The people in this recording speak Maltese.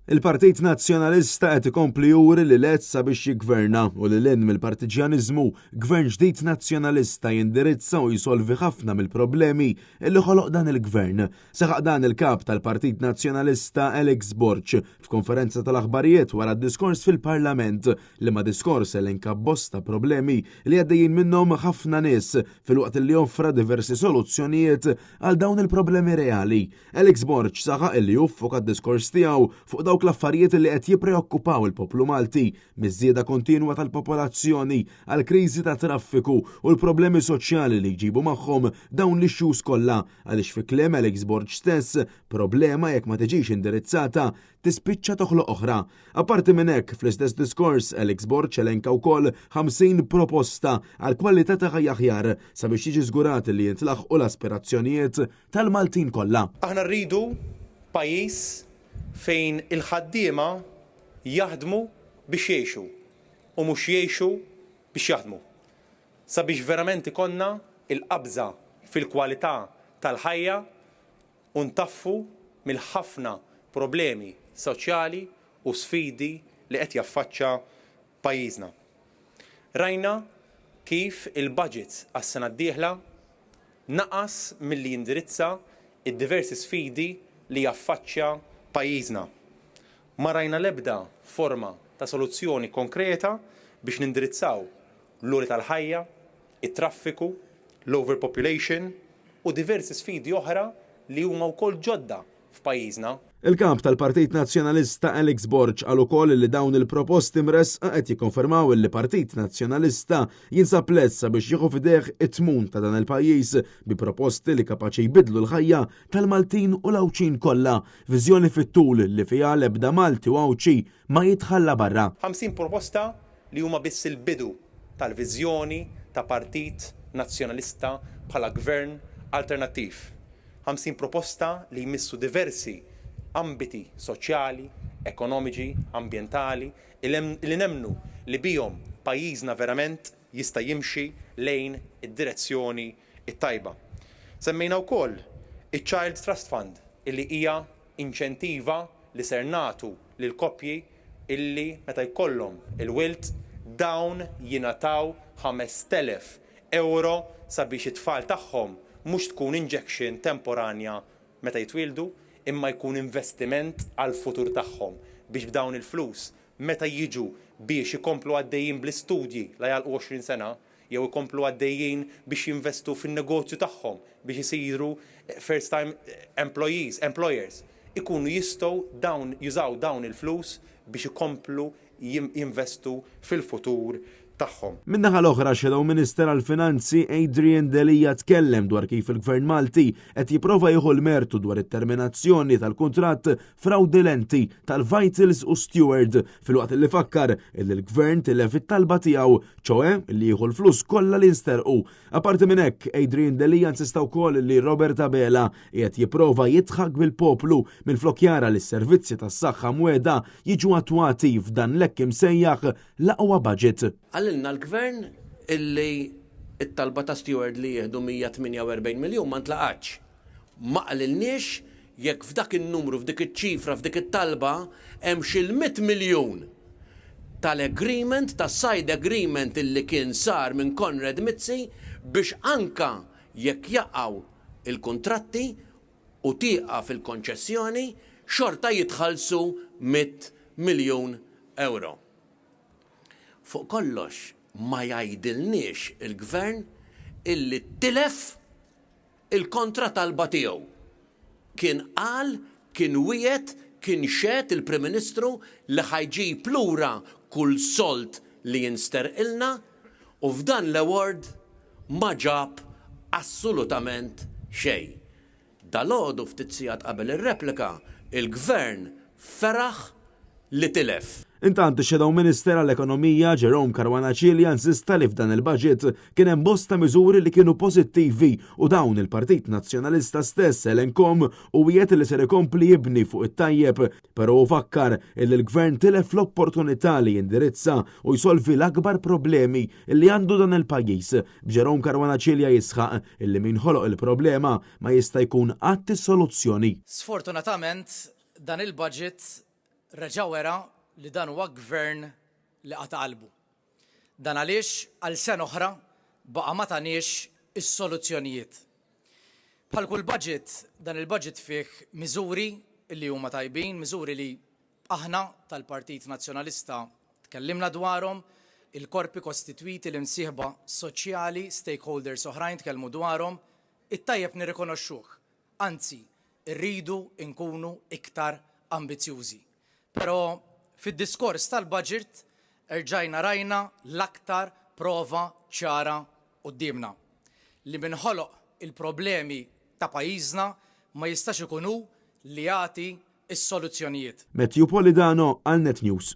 Il-Partit Nazzjonalista qed ikompli juri li lest sabiex jiggverna u li l-in mill-partiġjanizmu gvern ġdid nazzjonalista jindirizza u jisolvi ħafna mill-problemi illi ħoloq dan il-gvern. Saħaq dan il-kap tal-Partit Nazzjonalista Alex Borch f'konferenza tal-aħbarijiet wara d-diskors fil-Parlament li ma diskors elenka bosta problemi li għaddejjin minnhom ħafna nies fil-waqt li joffra diversi soluzzjonijiet għal dawn il-problemi reali. Alex Borch saħaq illi juffoka d-diskors tiegħu fuq dawk l-affarijiet li qed jippreokkupaw il-poplu Malti miż-żieda kontinwa tal-popolazzjoni għal kriżi ta' traffiku u l-problemi soċjali li jġibu magħhom dawn l-ixxus kollha għaliex fi kliem Alex Borch stess problema jekk ma tiġix indirizzata tispiċċa toħloq oħra. Apparti minn hekk fl-istess diskors Alex Borch elenka wkoll 50 proposta għal kwalità ta' ħajja aħjar sabiex jiġi żgurat li jintlaħqu l-aspirazzjonijiet tal-Maltin kollha. Aħna rridu pajjiż fejn il-ħaddiema jaħdmu biex jgħixu u mhux jgħixu biex jaħdmu. Sabiex verament ikonna il-qabża fil-kwalità tal-ħajja u ntaffu mill-ħafna problemi soċjali u sfidi li qed jaffaċċja pajjiżna. Rajna kif il-budget għas-sena d-dieħla naqas milli jindirizza id-diversi sfidi li jaffaċċja pajjiżna. Ma rajna l-ebda forma ta' soluzzjoni konkreta biex nindirizzaw l-uri tal-ħajja, it-traffiku, l-overpopulation u diversi sfidi oħra li huma wkoll ġodda f'pajjiżna. Il-kap tal-Partit Nazzjonalista Alex Borch qal ukoll li dawn il-proposti mresqa qed jikkonfermaw li Partit Nazzjonalista jinsab lesta biex jieħu f'idejh it-tmun ta' dan il-pajjiż bi proposti li kapaċi jbidlu l-ħajja tal-Maltin u l-Awċin kollha, viżjoni fit-tul li fiha l-ebda Malti u Awċi ma jitħalla barra. 50 proposta li huma biss il-bidu tal-viżjoni ta' Partit Nazzjonalista bħala gvern alternattiv. 50 proposta li jmissu diversi ambiti soċjali, ekonomiċi, ambjentali, li nemnu li bihom pajjiżna verament jista' jimxi lejn id-direzzjoni it-tajba. Semmejna wkoll iċ-Child Trust Fund illi hija inċentiva li ser nagħtu lil koppji illi meta jkollhom il-wilt dawn jingħataw 5,000 euro sabiex it-tfal tagħhom mhux tkun injection temporanja meta jitwildu, imma jkun investiment għal futur tagħhom biex b'dawn il-flus meta jiġu biex ikomplu għaddejjin bl-istudji la jgħalqu 20 sena jew ikomplu għaddejjin biex jinvestu fin-negozju tagħhom biex isiru first time employers ikunu jistgħu jużaw dawn il-flus biex ikomplu jinvestu fil-futur tagħhom. Min-naħa l-oħra Shadow Minister għall-Finanzi Adrian Delija tkellem dwar kif il-Gvern Malti qed jipprova jieħu l-mertu dwar it-terminazzjoni tal-kuntratt fraudulenti tal-Vitals u Steward fil-waqt li fakkar li l-Gvern tilef it-talba tiegħu ċoe li jieħu l-flus kollha li nsterqu. Apparti minn hekk, Adrian Delija insista wkoll li Robert Abela qiegħed jipprova jitħaq bil-poplu minflok jara li s-servizzi tas-saħħa mweda jiġu attwati f'dan l-hekk imsejjaħ l-aqwa budget. Għallilna l-gvern illi it-talba ta' Steward li jieħdu 148 miljon ma ntlaqatx. Ma qallilniex jekk f'dak in-numru, f'dik iċ-ċifra, f'dik it-talba hemm xi 100 miljun tal-agreement, tas-side agreement illi kien sar minn Konrad Mizzi biex anka jekk jaqgħu il-kuntratti u tieqaf il-konċessjoni xorta jitħallsu 100 miljun euro. Fuq kollox ma jgħidilniex il-gvern illi tilef il-kontra talba tiegħu. Kien qal, kien wiegħed, kien xedt il-Prim Ministru li ħajġib lura kull solt li jinsterqilna u f'dan l-award ma ġab assolutament xejn. Dalgħodu ftit sigħat qabel ir-replika il-gvern feraħ li tilef. Intant ix-Shadow Minister għall-Ekonomija Jerome Caruana insista li f'dan il-budget kien hemm bosta miżuri li kienu pożittivi u dawn il-Partit Nazzjonalista stess elenkom u wieħed li ser ikompli jibni fuq it-tajjeb, però fakkar li l-Gvern tilef l-opportunità li jindirizza u jsolvi l-akbar problemi li għandu dan il-pajjiż. B'Jerome Caruana jisħaq illi min ħoloq il-problema ma jista' jkun qatt is-soluzzjoni. Sfortunatament dan il-budget reġa' wera li dan huwa gvern li qata' qalbu. Dan għaliex għal sena oħra baqa' ma taniex is-soluzzjonijiet. Bħal kull budget, dan il-budget fih miżuri li huma tajbin, miżuri li aħna tal-Partit Nazzjonalista tkellimna dwarhom, il-korpi kostitwiti l-imsieħba soċjali, stakeholders oħrajn tkellmu dwarhom, it-tajjeb nirrikonoxxuh. Anzi, rridu nkunu iktar ambizzjużi. Però fid-diskors tal-budget erġajna rajna l-aktar prova ċara qudiemna li minħoloq il-problemi ta' pajjiżna ma jistax ikunu li jagħti is-soluzzjonijiet. Matthew Polidano għal Net News.